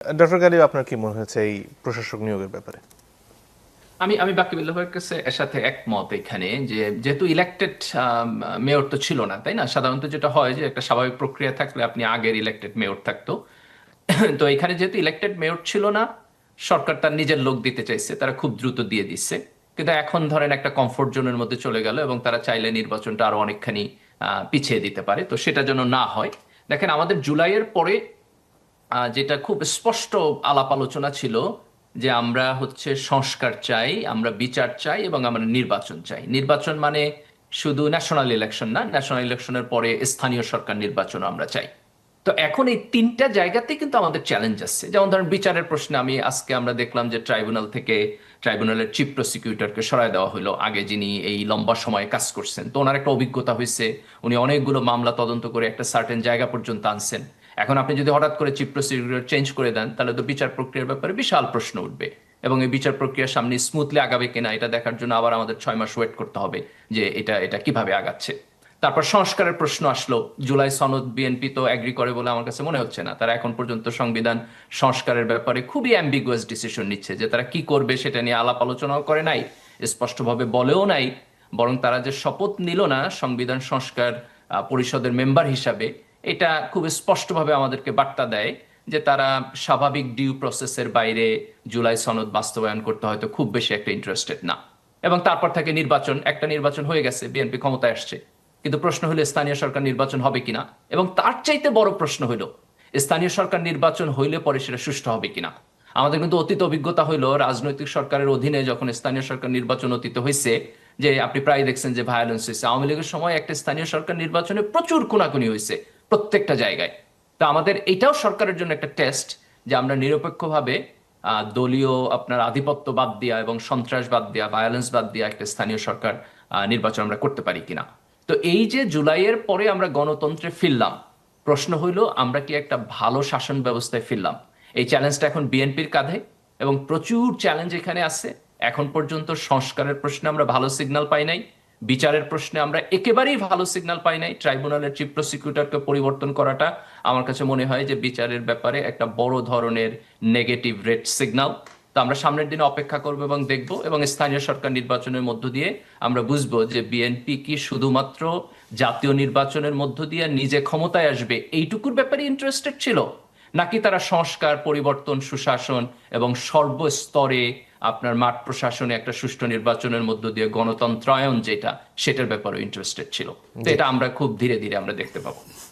Doctor Ghalib, আপনার কি মনে হয়েছে এই প্রশাসক নিয়োগের ব্যাপারে? আমি আমি বাকিবুল্লাহ ভাইয়ের কাছে এর সাথে একমত এখানে যে যেহেতু ইলেক্টেড মেয়র তো ছিল না, তাই না? সাধারণত যেটা হয় যে একটা স্বাভাবিক প্রক্রিয়া থাকলে আপনি আগের ইলেক্টেড মেয়র থাকতো। তো এখানে যেহেতু ইলেক্টেড মেয়র ছিল না, সরকার তার নিজের লোক দিতে চাইছে, তারা খুব দ্রুত দিয়ে দিচ্ছে। কিন্তু এখন ধরেন একটা কমফোর্ট জোনের মধ্যে চলে গেল এবং তারা চাইলে নির্বাচনটা আরো অনেকখানি পিছিয়ে দিতে পারে, তো সেটা যেন না হয়। দেখেন, আমাদের জুলাইয়ের পরে যেটা খুব স্পষ্ট আলাপ আলোচনা ছিল যে আমরা হচ্ছে সংস্কার চাই, আমরা বিচার চাই এবং আমরা নির্বাচন চাই। নির্বাচন মানে শুধু ন্যাশনাল ইলেকশন না, ন্যাশনাল ইলেকশনের পরে স্থানীয় সরকার নির্বাচন আমরা চাই। তো এখন এই তিনটা জায়গাতে কিন্তু আমাদের চ্যালেঞ্জ আছে। যেমন ধরেন বিচারের প্রশ্নে আজকে আমরা দেখলাম যে ট্রাইব্যুনাল থেকে ট্রাইব্যুনালের চিফ প্রসিকিউটরকে সরায় দেওয়া হলো, আগে যিনি এই লম্বা সময় কাজ করছেন। তো ওনার একটা অভিজ্ঞতা হয়েছে, উনি অনেকগুলো মামলা তদন্ত করে একটা সার্টেন জায়গা পর্যন্ত আনছেন। এখন আপনি যদি হঠাৎ করে চিফ প্রসিকিউটর চেঞ্জ করে দেন, তাহলে তো বিচার প্রক্রিয়ার ব্যাপারে বিশাল প্রশ্ন উঠবে। এবং এই বিচার প্রক্রিয়ার সামনে স্মুথলি আগাবে কিনা এটা দেখার জন্য আবার আমাদের 6 মাস ওয়েট করতে হবে যে এটা এটা কিভাবে আগাচ্ছে। তারপর সংস্কারের প্রশ্ন আসলো। জুলাই সনদ বিএনপি তো এগ্রি করে বলে আমার কাছে মনে হচ্ছে না। তারা এখন পর্যন্ত সংবিধান সংস্কারের ব্যাপারে খুবই অ্যাম্বিগুয়াস ডিসিশন নিচ্ছে, যে তারা কি করবে সেটা নিয়ে আলাপ আলোচনাও করে নাই, স্পষ্টভাবে বলেও নাই। বরং তারা যে শপথ নিল না সংবিধান সংস্কার পরিষদের মেম্বার হিসাবে, এটা খুব স্পষ্টভাবে আমাদেরকে বার্তা দেয় যে তারা স্বাভাবিক ডিউ প্রসেসের বাইরে জুলাই সনদ বাস্তবায়ন করতে হয়তো খুব বেশি একটা ইন্টারেস্টেড না। এবং তারপর থেকে নির্বাচন, একটা নির্বাচন হয়ে গেছে, বিএনপি ক্ষমতায় আসছে। কিন্তু প্রশ্ন হলো স্থানীয় সরকার নির্বাচন হবে কিনা, এবং তার চাইতে বড় প্রশ্ন হলো স্থানীয় সরকার নির্বাচন হইলে পরে সেটা সুষ্ঠু হবে কিনা। আমাদের কিন্তু অতীত অভিজ্ঞতা হইলো রাজনৈতিক সরকারের অধীনে যখন স্থানীয় সরকার নির্বাচন অতীত হয়েছে, যে আপনি প্রায় দেখছেন যে ভায়োলেন্স হয়েছে। আওয়ামী লীগের সময় একটা স্থানীয় সরকার নির্বাচনে প্রচুর খুনাখুনি হয়েছে প্রত্যেকটা জায়গায়। তো আমাদের এটাও সরকারের জন্য একটা টেস্ট, যে আমরা নিরপেক্ষভাবে দলীয় আপনার আধিপত্য বাদ দিয়া এবং সন্ত্রাস বাদ দিয়া, ভায়োলেন্স বাদ দিয়া একটা স্থানীয় সরকার নির্বাচন আমরা করতে পারি কিনা। তো এই যে জুলাইয়ের পরে আমরা গণতন্ত্রে ফিরলাম, প্রশ্ন হইল আমরা কি একটা ভালো শাসন ব্যবস্থায় ফিরলাম। এই চ্যালেঞ্জটা এখন বিএনপির কাঁধে, এবং প্রচুর চ্যালেঞ্জ এখানে আছে। এখন পর্যন্ত সংস্কারের প্রশ্নে আমরা ভালো সিগন্যাল পাই নাই, বিচারের প্রশ্নে আমরা একেবারেই ভালো সিগন্যাল পাই নাই। ট্রাইব্যুনালের চিফ প্রসিকিউটরকে পরিবর্তন করাটা আমার কাছে মনে হয় যে বিচারের ব্যাপারে একটা বড় ধরনের নেগেটিভ রেড সিগন্যাল। তো আমরা সামনের দিনে অপেক্ষা করবো এবং দেখবো, এবং স্থানীয় সরকার নির্বাচনের মধ্য দিয়ে আমরা বুঝবো যে বিএনপি কি শুধুমাত্র জাতীয় নির্বাচনের মধ্য দিয়ে নিজে ক্ষমতায় আসবে এইটুকুর ব্যাপারে ইন্টারেস্টেড ছিল, নাকি তারা সংস্কার, পরিবর্তন, সুশাসন এবং সর্বস্তরে আপনার মাঠ প্রশাসনে একটা সুষ্ঠু নির্বাচনের মধ্য দিয়ে গণতন্ত্রায়ন যেটা, সেটার ব্যাপারে ইন্টারেস্টেড ছিল। তো জি। এটা আমরা খুব ধীরে ধীরে আমরা দেখতে পাবো।